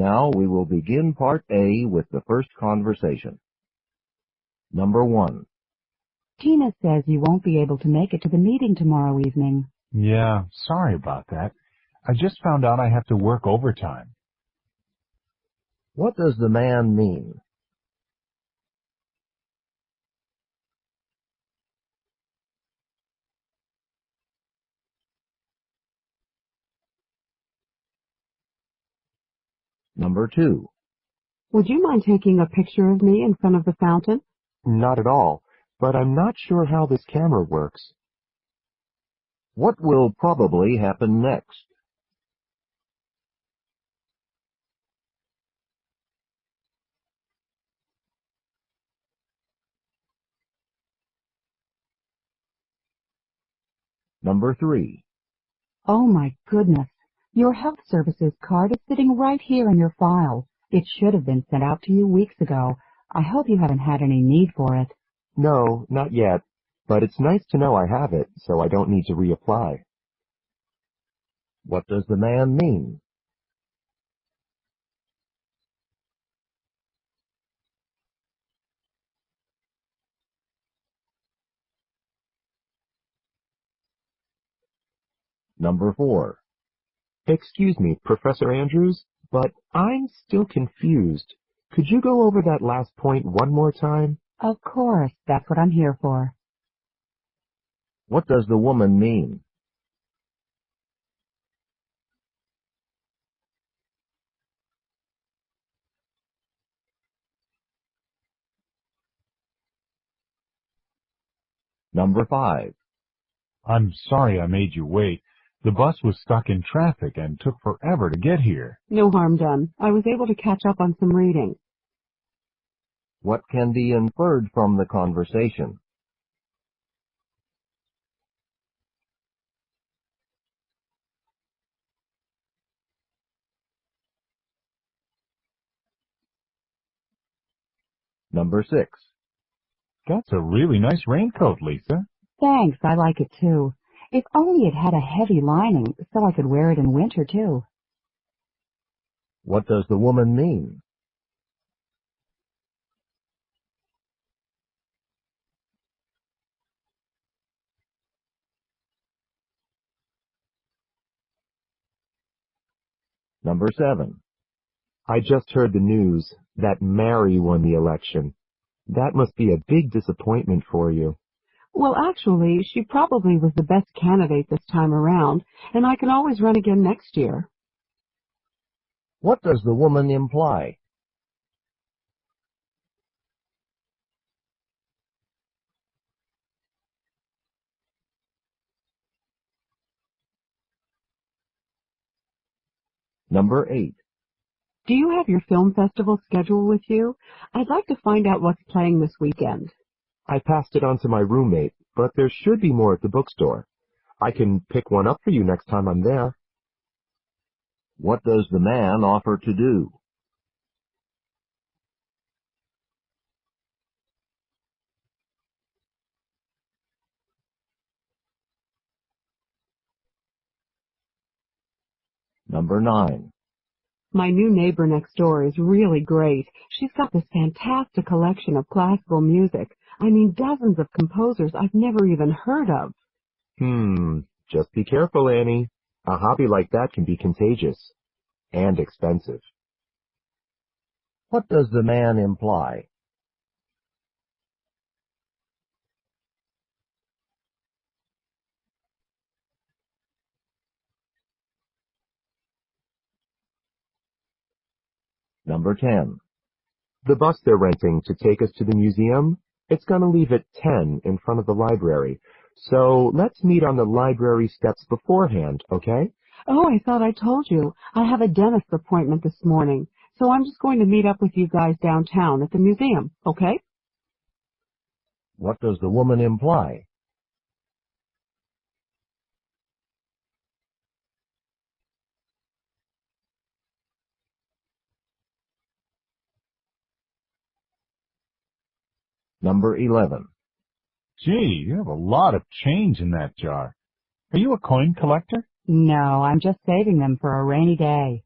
Now we will begin Part A with the first conversation. Number 1. Tina says you won't be able to make it to the meeting tomorrow evening. Yeah, sorry about that. I just found out I have to work overtime. What does the man mean? Number 2. Would you mind taking a picture of me in front of the fountain? Not at all, but I'm not sure how this camera works. What will probably happen next? Number 3. Oh my goodness. Your health services card is sitting right here in your file. It should have been sent out to you weeks ago. I hope you haven't had any need for it. No, not yet, but it's nice to know I have it, so I don't need to reapply. What does the man mean? Number 4. Excuse me, Professor Andrews, but I'm still confused. Could you go over that last point one more time? Of course, that's what I'm here for. What does the woman mean? Number 5. I'm sorry I made you wait. The bus was stuck in traffic and took forever to get here. No harm done. I was able to catch up on some reading. What can be inferred from the conversation? Number 6. That's a really nice raincoat, Lisa. Thanks, I like it too. If only it had a heavy lining so I could wear it in winter too. What does the woman mean? Number 7. I just heard the news that Mary won the election. That must be a big disappointment for you. Well, actually, she probably was the best candidate this time around, and I can always run again next year. What does the woman imply? Number 8. Do you have your film festival schedule with you? I'd like to find out what's playing this weekend. I passed it on to my roommate, but there should be more at the bookstore. I can pick one up for you next time I'm there. What does the man offer to do? Number 9. My new neighbor next door is really great. She's got this fantastic collection of classical music. I mean, dozens of composers I've never even heard of. Just be careful, Annie. A hobby like that can be contagious and expensive. What does the man imply? Number 10. The bus they're renting to take us to the museum, it's going to leave at 10 in front of the library. So let's meet on the library steps beforehand, okay? Oh, I thought I told you. I have a dentist appointment this morning, so I'm just going to meet up with you guys downtown at the museum, okay? What does the woman imply? Number 11. Gee, you have a lot of change in that jar. Are you a coin collector? No, I'm just saving them for a rainy day.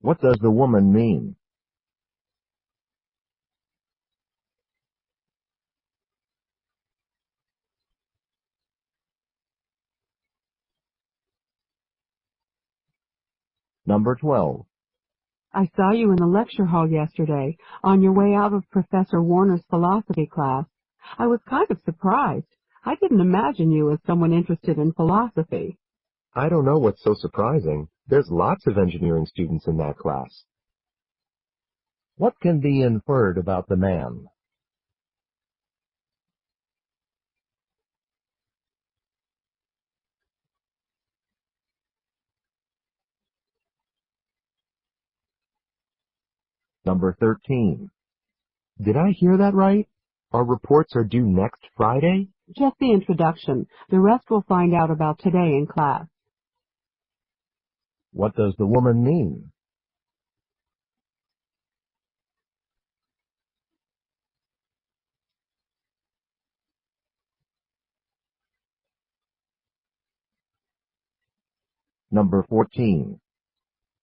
What does the woman mean? Number 12. I saw you in the lecture hall yesterday on your way out of Professor Warner's philosophy class. I was kind of surprised. I didn't imagine you as someone interested in philosophy. I don't know what's so surprising. There's lots of engineering students in that class. What can be inferred about the man? Number 13. Did I hear that right? Our reports are due next Friday? Just the introduction. The rest we'll find out about today in class. What does the woman mean? Number 14.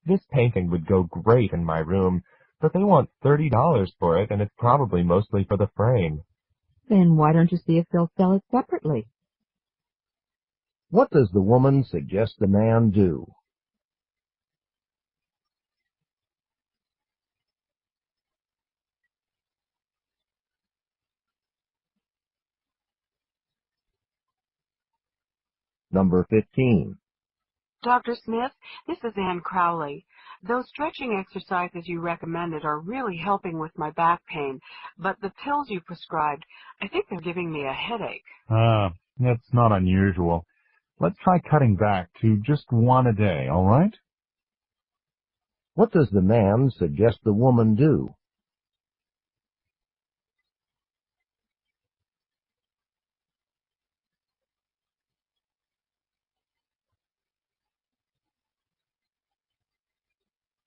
This painting would go great in my room, but they want $30 for it, and it's probably mostly for the frame. Then why don't you see if they'll sell it separately? What does the woman suggest the man do? Number 15. Dr. Smith, this is Ann Crowley. Those stretching exercises you recommended are really helping with my back pain, but the pills you prescribed, I think they're giving me a headache. That's not unusual. Let's try cutting back to just one a day, all right? What does the man suggest the woman do?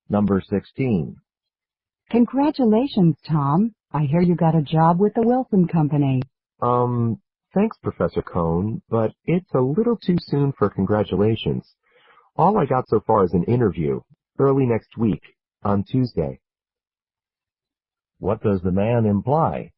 Number 16. Congratulations, Tom. I hear you got a job with the Wilson Company. Thanks, Professor Cohn, but it's a little too soon for congratulations. All I got so far is an interview, early next week, on Tuesday. What does the man imply?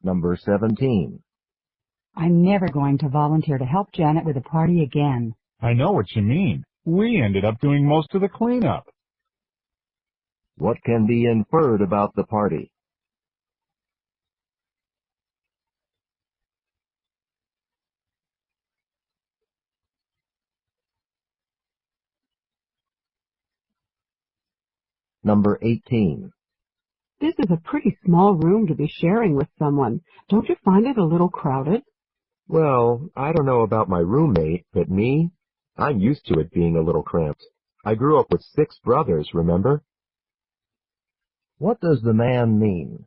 Number 17. I'm never going to volunteer to help Janet with a party again. I know what you mean. We ended up doing most of the cleanup. What can be inferred about the party? Number 18. This is a pretty small room to be sharing with someone. Don't you find it a little crowded? Well, I don't know about my roommate, but me, I'm used to it being a little cramped. I grew up with 6 brothers, remember? What does the man mean?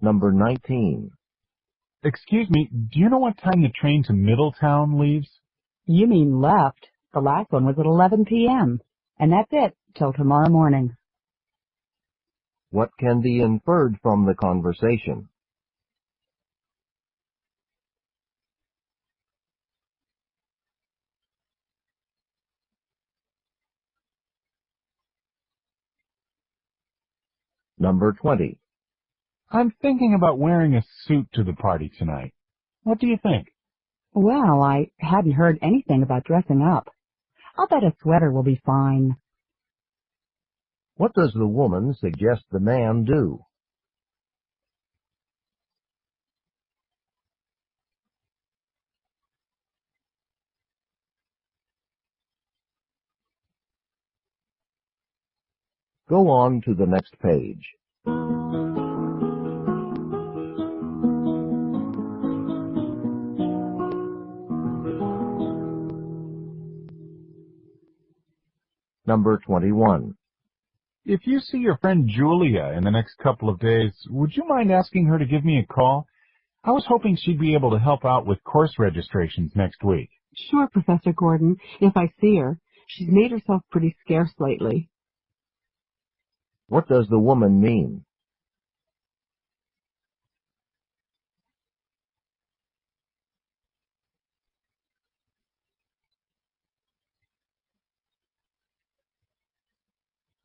Number 19. Excuse me, do you know what time the train to Middletown leaves? You mean left. The last one was at 11 p.m. And that's it, till tomorrow morning. What can be inferred from the conversation? Number 20. I'm thinking about wearing a suit to the party tonight. What do you think? Well, I hadn't heard anything about dressing up. I'll bet a sweater will be fine. What does the woman suggest the man do? Go on to the next page. Number 21. If you see your friend Julia in the next couple of days, would you mind asking her to give me a call? I was hoping she'd be able to help out with course registrations next week. Sure, Professor Gordon, if I see her. She's made herself pretty scarce lately. What does the woman mean?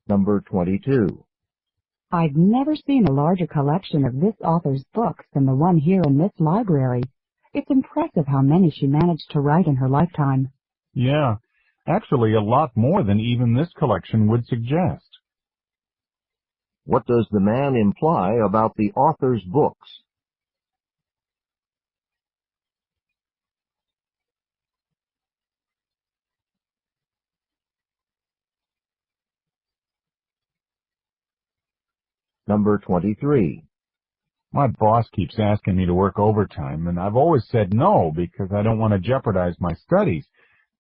Number 22. I've never seen a larger collection of this author's books than the one here in this library. It's impressive how many she managed to write in her lifetime. Yeah, actually a lot more than even this collection would suggest. What does the man imply about the author's books? Number 23. My boss keeps asking me to work overtime, and I've always said no because I don't want to jeopardize my studies,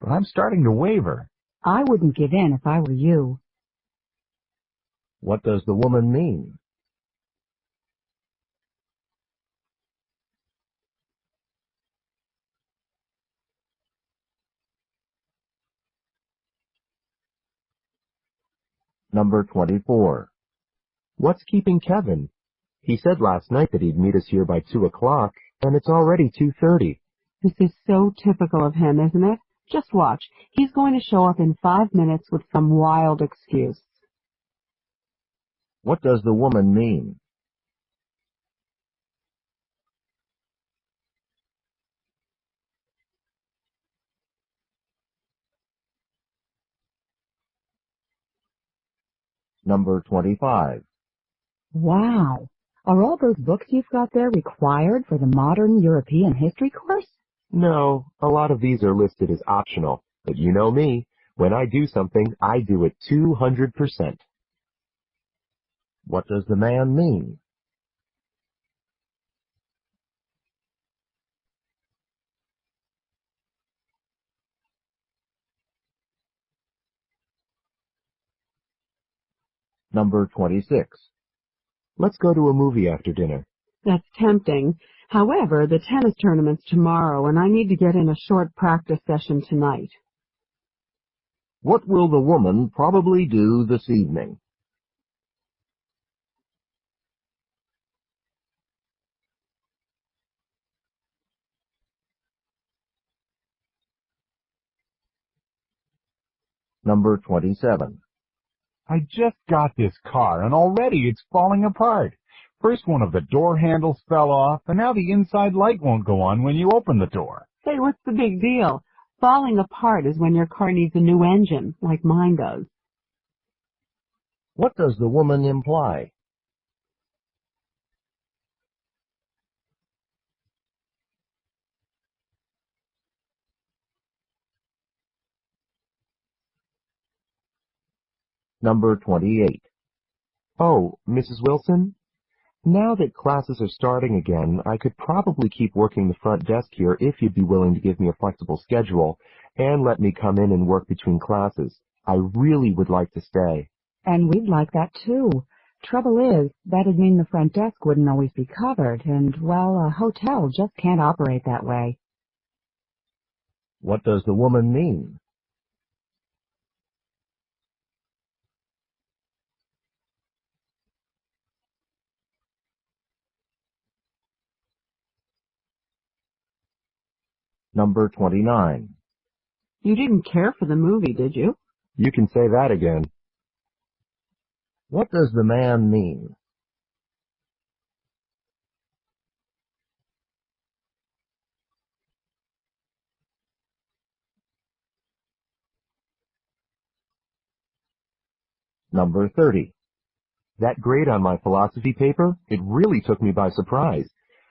but I'm starting to waver. I wouldn't give in if I were you. What does the woman mean? Number 24. What's keeping Kevin? He said last night that he'd meet us here by 2 o'clock, and it's already 2:30. This is so typical of him, isn't it? Just watch. He's going to show up in 5 minutes with some wild excuse. What does the woman mean? Number 25. Wow. Are all those books you've got there required for the modern European history course? No, a lot of these are listed as optional, but you know me. When I do something, I do it 200%. What does the man mean? Number 26. Let's go to a movie after dinner. That's tempting. However, the tennis tournament's tomorrow, and I need to get in a short practice session tonight. What will the woman probably do this evening? Number 27. I just got this car, and already it's falling apart. First one of the door handles fell off, and now the inside light won't go on when you open the door. Hey, what's the big deal? Falling apart is when your car needs a new engine, like mine does. What does the woman imply? Number 28. Oh, Mrs. Wilson? Now that classes are starting again, I could probably keep working the front desk here if you'd be willing to give me a flexible schedule and let me come in and work between classes. I really would like to stay. And we'd like that too. Trouble is, that'd mean the front desk wouldn't always be covered, and, well, a hotel just can't operate that way. What does the woman mean? Number 29. You didn't care for the movie, did you? You can say that again. What does the man mean? Number 30. That grade on my philosophy paper, it really took me by surprise.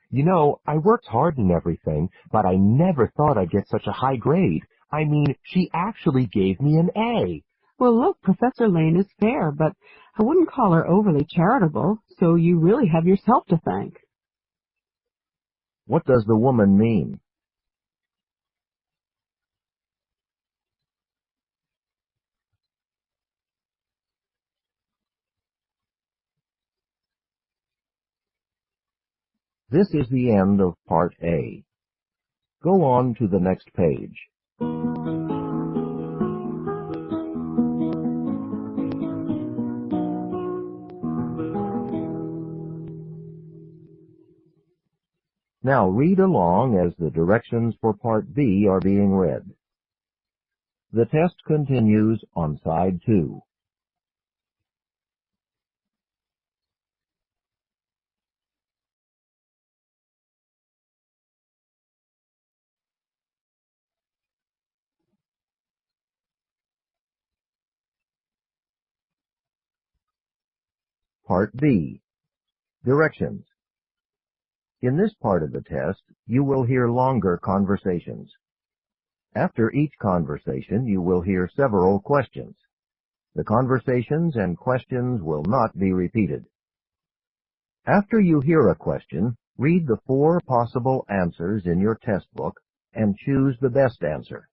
You know, I worked hard and everything, but I never thought I'd get such a high grade. I mean, she actually gave me an A. Well, look, Professor Lane is fair, but I wouldn't call her overly charitable, so you really have yourself to thank. What does the woman mean? This is the end of Part A. Go on to the next page. Now read along as the directions for Part B are being read. The test continues on side 2. Part B. Directions. In this part of the test, you will hear longer conversations. After each conversation, you will hear several questions. The conversations and questions will not be repeated. After you hear a question, read the 4 possible answers in your test book and choose the best answer.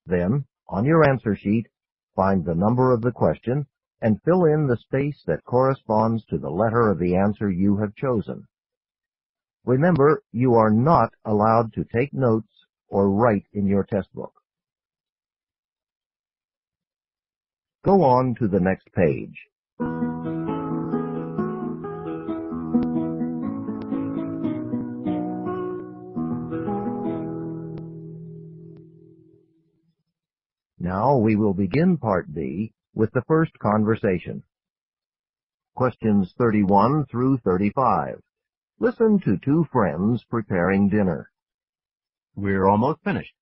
Then, on your answer sheet, find the number of the question and fill in the space that corresponds to the letter of the answer you have chosen. Remember, you are not allowed to take notes or write in your test book. Go on to the next page. Now we will begin Part B with the first conversation. Questions 31 through 35. Listen to 2 friends preparing dinner. We're almost finished.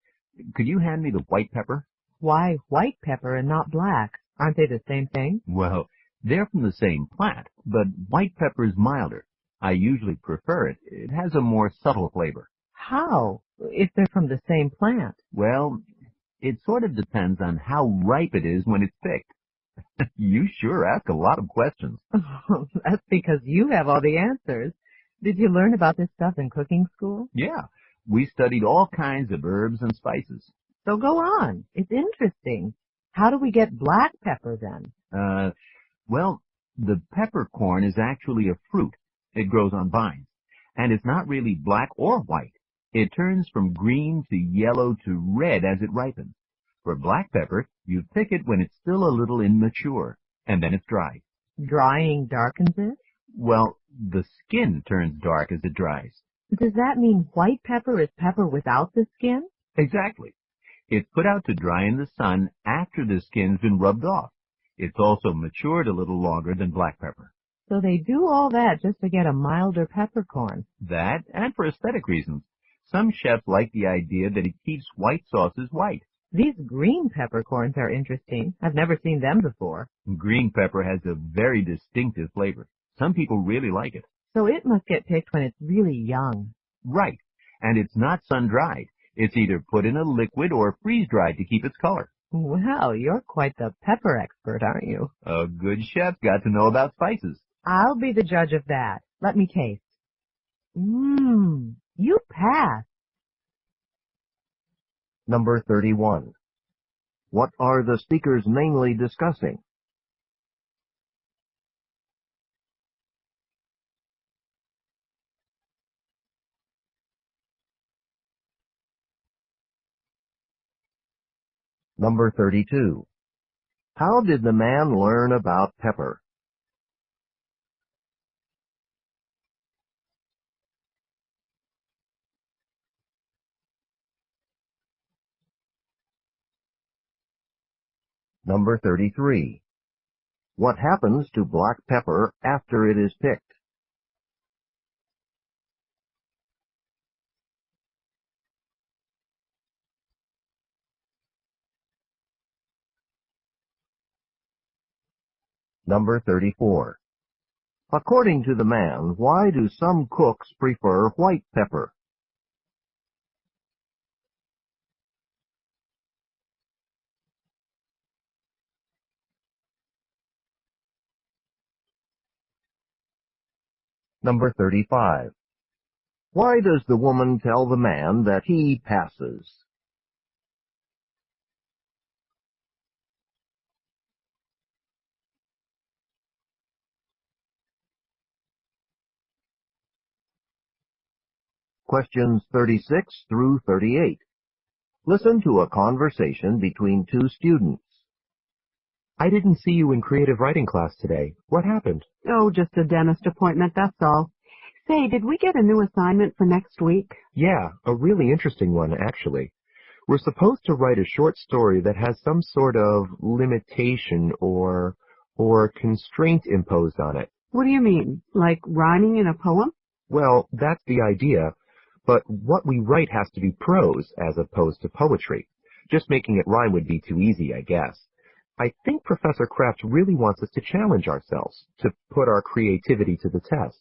Could you hand me the white pepper? Why white pepper and not black? Aren't they the same thing? Well, they're from the same plant, but white pepper is milder. I usually prefer it. It has a more subtle flavor. How? If they're from the same plant? Well, it sort of depends on how ripe it is when it's picked. You sure ask a lot of questions. That's because you have all the answers. Did you learn about this stuff in cooking school? Yeah, we studied all kinds of herbs and spices. So go on. It's interesting. How do we get black pepper then? Well, the peppercorn is actually a fruit. It grows on vines. And it's not really black or white. It turns from green to yellow to red as it ripens. For black pepper, you pick it when it's still a little immature, and then it's dried. Drying darkens it? Well, the skin turns dark as it dries. Does that mean white pepper is pepper without the skin? Exactly. It's put out to dry in the sun after the skin's been rubbed off. It's also matured a little longer than black pepper. So they do all that just to get a milder peppercorn. That, and for aesthetic reasons. Some chefs like the idea that it keeps white sauces white. These green peppercorns are interesting. I've never seen them before. Green pepper has a very distinctive flavor. Some people really like it. So it must get picked when it's really young. Right. And it's not sun-dried. It's either put in a liquid or freeze-dried to keep its color. Wow, you're quite the pepper expert, aren't you? A good chef got to know about spices. I'll be the judge of that. Let me taste. You passed. Number 31. What are the speakers mainly discussing? Number 32. How did the man learn about pepper? Number 33. What happens to black pepper after it is picked? Number 34. According to the man, why do some cooks prefer white pepper? Number 35. Why does the woman tell the man that he passes? Questions 36 through 38. Listen to a conversation between two students. I didn't see you in creative writing class today. What happened? Oh, just a dentist appointment, that's all. Say, did we get a new assignment for next week? Yeah, a really interesting one, actually. We're supposed to write a short story that has some sort of limitation or constraint imposed on it. What do you mean? Like rhyming in a poem? Well, that's the idea, but what we write has to be prose as opposed to poetry. Just making it rhyme would be too easy, I guess. I think Professor Kraft really wants us to challenge ourselves, to put our creativity to the test.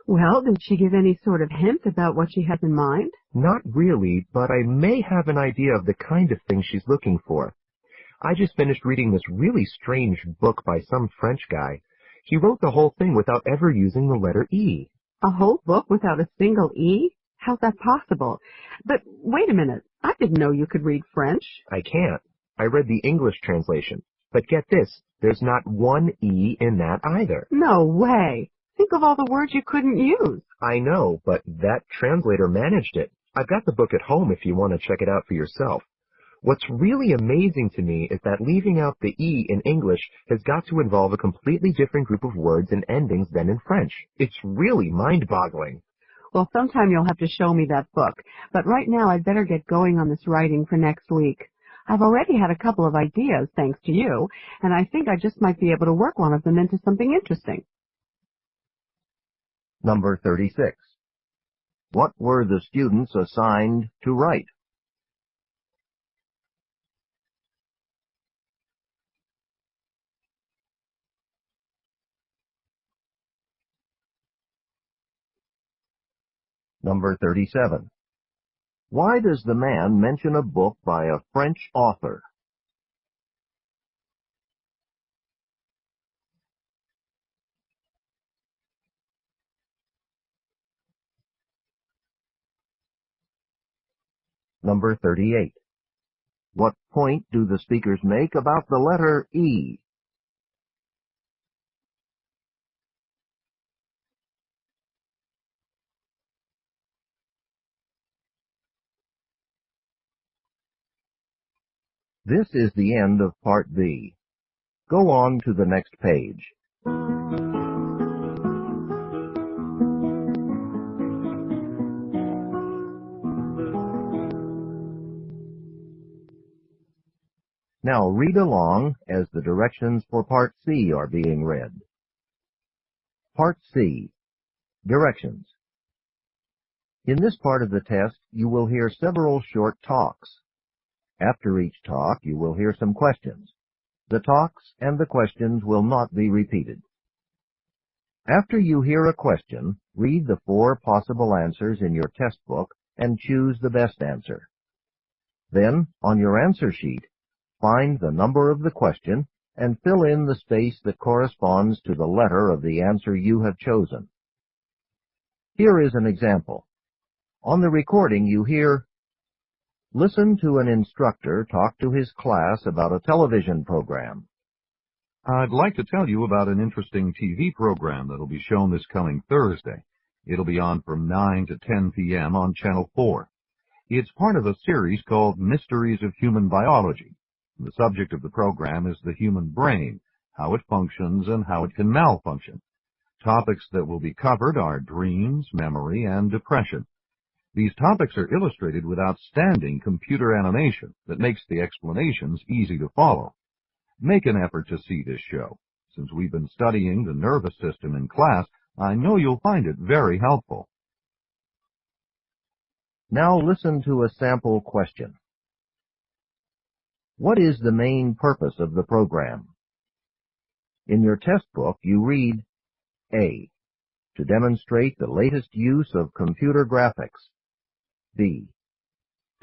Well, did she give any sort of hint about what she has in mind? Not really, but I may have an idea of the kind of thing she's looking for. I just finished reading this really strange book by some French guy. He wrote the whole thing without ever using the letter E. A whole book without a single E? How's that possible? But wait a minute, I didn't know you could read French. I can't. I read the English translation. But get this, there's not one E in that either. No way. Think of all the words you couldn't use. I know, but that translator managed it. I've got the book at home if you want to check it out for yourself. What's really amazing to me is that leaving out the E in English has got to involve a completely different group of words and endings than in French. It's really mind-boggling. Well, sometime you'll have to show me that book. But right now I'd better get going on this writing for next week. I've already had a couple of ideas, thanks to you, and I think I just might be able to work one of them into something interesting. Number 36. What were the students assigned to write? Number 37. Why does the man mention a book by a French author? Number 38. What point do the speakers make about the letter E? This is the end of Part B. Go on to the next page. Now read along as the directions for Part C are being read. Part C. Directions. In this part of the test, you will hear several short talks. After each talk, you will hear some questions. The talks and the questions will not be repeated. After you hear a question, read the 4 possible answers in your test book and choose the best answer. Then, on your answer sheet, find the number of the question and fill in the space that corresponds to the letter of the answer you have chosen. Here is an example. On the recording you hear, "Listen to an instructor talk to his class about a television program." I'd like to tell you about an interesting TV program that'll be shown this coming Thursday. It'll be on from 9 to 10 p.m. on Channel 4. It's part of a series called Mysteries of Human Biology. The subject of the program is the human brain, how it functions and how it can malfunction. Topics that will be covered are dreams, memory, and depression. These topics are illustrated with outstanding computer animation that makes the explanations easy to follow. Make an effort to see this show. Since we've been studying the nervous system in class, I know you'll find it very helpful. Now listen to a sample question. What is the main purpose of the program? In your test book, you read, A, to demonstrate the latest use of computer graphics. B,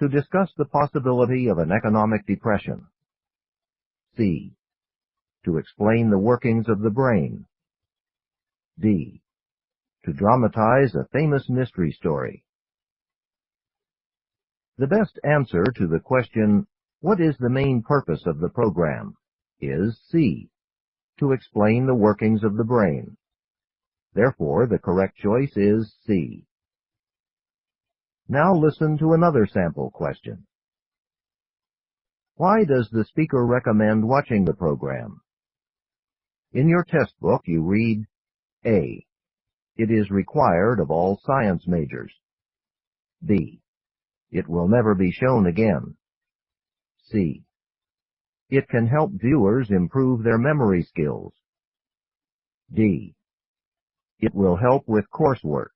to discuss the possibility of an economic depression. C, to explain the workings of the brain. D, to dramatize a famous mystery story. The best answer to the question, "What is the main purpose of the program?" is C, to explain the workings of the brain. Therefore, the correct choice is C. Now listen to another sample question. Why does the speaker recommend watching the program? In your test book, you read, A. It is required of all science majors. B. It will never be shown again. C. It can help viewers improve their memory skills. D. It will help with coursework.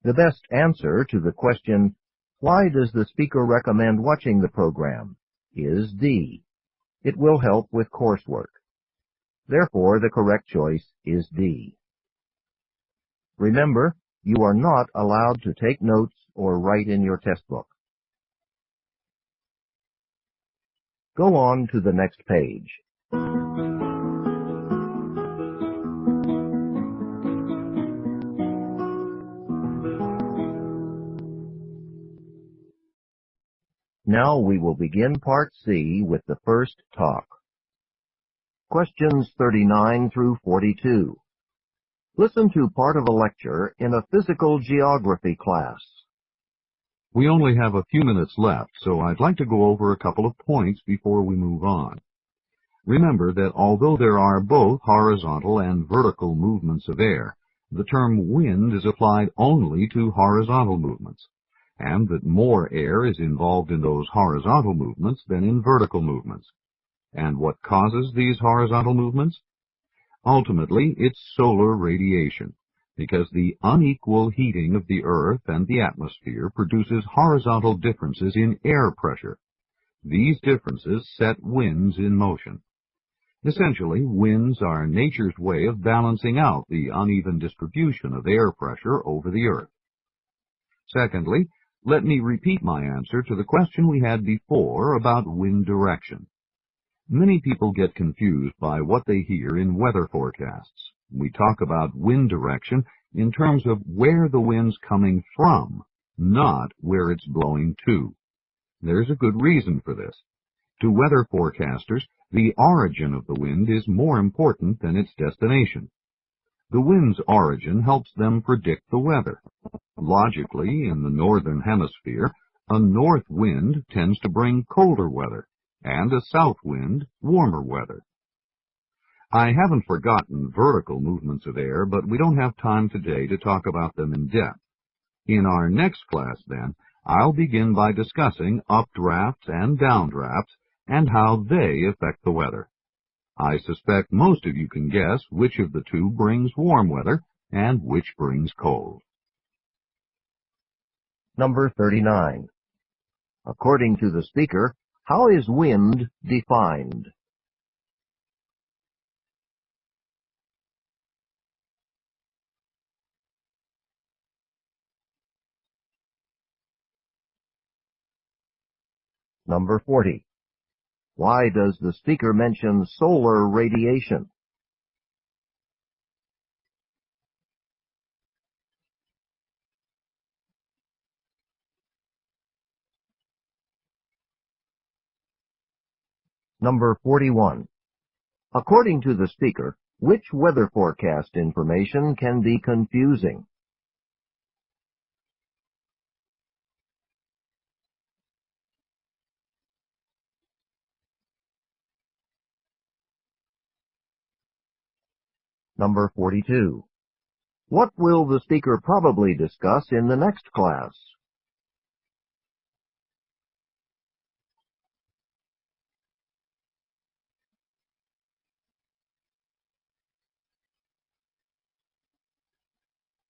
The best answer to the question, why does the speaker recommend watching the program, is D. It will help with coursework. Therefore, the correct choice is D. Remember, you are not allowed to take notes or write in your test book. Go on to the next page. Now we will begin Part C with the first talk. Questions 39 through 42. Listen to part of a lecture in a physical geography class. We only have a few minutes left, so I'd like to go over a couple of points before we move on. Remember that although there are both horizontal and vertical movements of air, the term wind is applied only to horizontal movements, and that more air is involved in those horizontal movements than in vertical movements. And what causes these horizontal movements? Ultimately, it's solar radiation, because the unequal heating of the Earth and the atmosphere produces horizontal differences in air pressure. These differences set winds in motion. Essentially, winds are nature's way of balancing out the uneven distribution of air pressure over the Earth. Secondly, let me repeat my answer to the question we had before about wind direction. Many people get confused by what they hear in weather forecasts. We talk about wind direction in terms of where the wind's coming from, not where it's blowing to. There's a good reason for this. To weather forecasters, the origin of the wind is more important than its destination. The wind's origin helps them predict the weather. Logically, in the northern hemisphere, a north wind tends to bring colder weather, and a south wind, warmer weather. I haven't forgotten vertical movements of air, but we don't have time today to talk about them in depth. In our next class, then, I'll begin by discussing updrafts and downdrafts and how they affect the weather. I suspect most of you can guess which of the two brings warm weather and which brings cold. Number 39. According to the speaker, how is wind defined? Number 40. Why does the speaker mention solar radiation? Number 41. According to the speaker, which weather forecast information can be confusing? Number 42. What will the speaker probably discuss in the next class?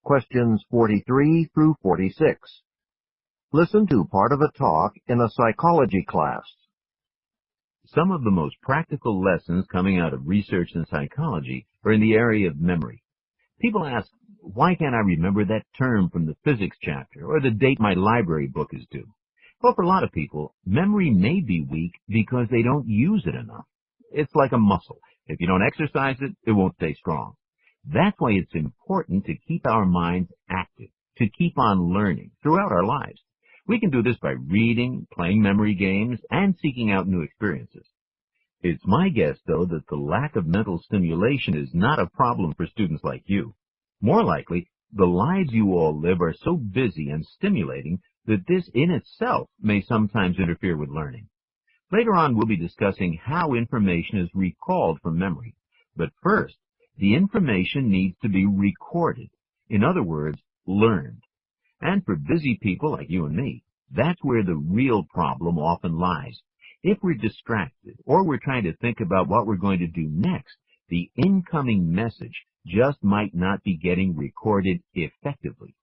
Questions 43 through 46. Listen to part of a talk in a psychology class. Some of the most practical lessons coming out of research in psychology are in the area of memory. People ask, why can't I remember that term from the physics chapter or the date my library book is due? Well, for a lot of people, memory may be weak because they don't use it enough. It's like a muscle. If you don't exercise it, it won't stay strong. That's why it's important to keep our minds active, to keep on learning throughout our lives. We can do this by reading, playing memory games, and seeking out new experiences. It's my guess, though, that the lack of mental stimulation is not a problem for students like you. More likely, The lives you all live are so busy and stimulating that this in itself may sometimes interfere with learning. Later on, we'll be discussing how information is recalled from memory. But first, the information needs to be recorded. In other words, learned. And for busy people like you and me, that's where the real problem often lies. If we're distracted or we're trying to think about what we're going to do next, the incoming message just might not be getting recorded effectively.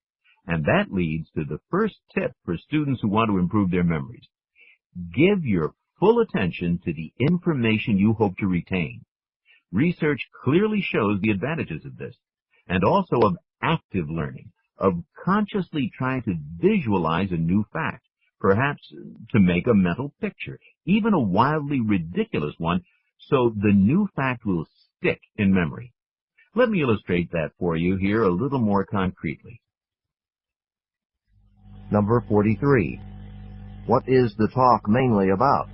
And that leads to the first tip for students who want to improve their memories. Give your full attention to the information you hope to retain. Research clearly shows the advantages of this, and also of active learning, of consciously trying to visualize a new fact, perhaps to make a mental picture, even a wildly ridiculous one, so the new fact will stick in memory. Let me illustrate that for you here a little more concretely. Number 43. What is the talk mainly about?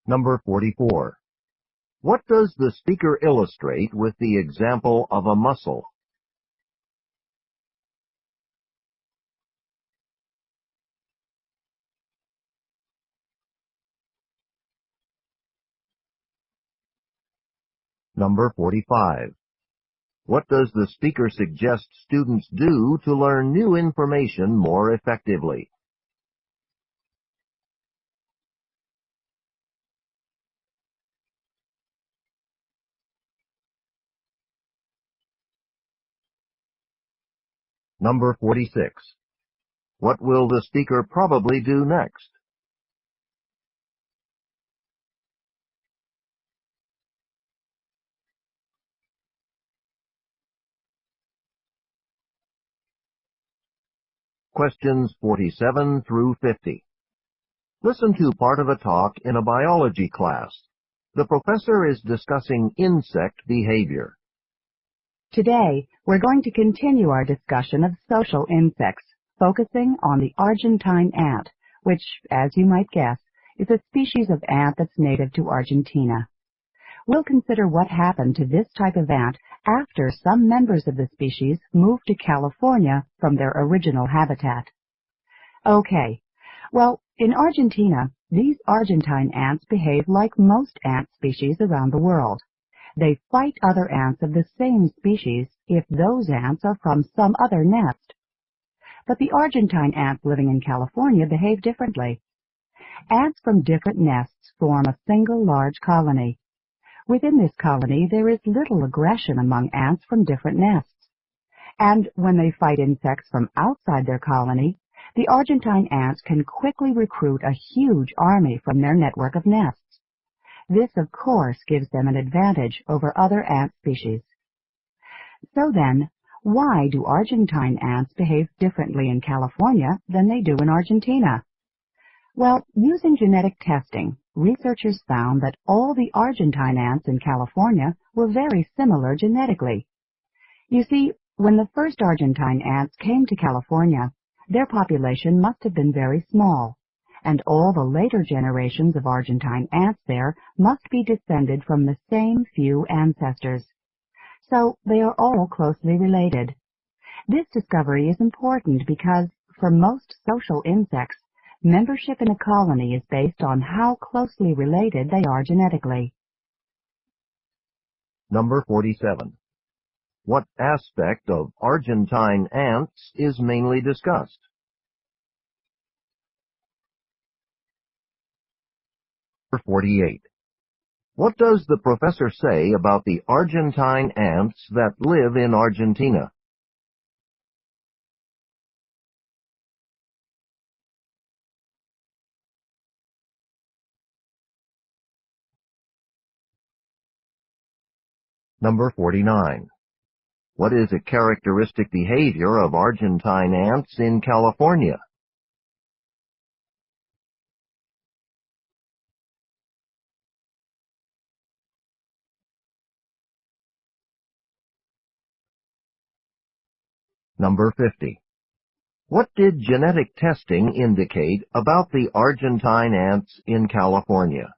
Number 44. What does the speaker illustrate with the example of a muscle? Number 45. What does the speaker suggest students do to learn new information more effectively? Number 46. What will the speaker probably do next? Questions 47 through 50. Listen to part of a talk in a biology class. The professor is discussing insect behavior. Today, we're going to continue our discussion of social insects, focusing on the Argentine ant, which, as you might guess, is a species of ant that's native to Argentina. We'll consider what happened to this type of ant after some members of the species moved to California from their original habitat. Okay, well, in Argentina, these Argentine ants behave like most ant species around the world. They fight other ants of the same species if those ants are from some other nest. But the Argentine ants living in California behave differently. Ants from different nests form a single large colony. Within this colony, there is little aggression among ants from different nests. And when they fight insects from outside their colony, the Argentine ants can quickly recruit a huge army from their network of nests. This, of course, gives them an advantage over other ant species. So then, why do Argentine ants behave differently in California than they do in Argentina? Well, using genetic testing, researchers found that all the Argentine ants in California were very similar genetically. You see, when the first Argentine ants came to California, their population must have been very small, and all the later generations of Argentine ants there must be descended from the same few ancestors. So they are all closely related. This discovery is important because, for most social insects, membership in a colony is based on how closely related they are genetically. Number 47. What aspect of Argentine ants is mainly discussed? Number 48. What does the professor say about the Argentine ants that live in Argentina? Number 49. What is a characteristic behavior of Argentine ants in California? Number 50. What did genetic testing indicate about the Argentine ants in California?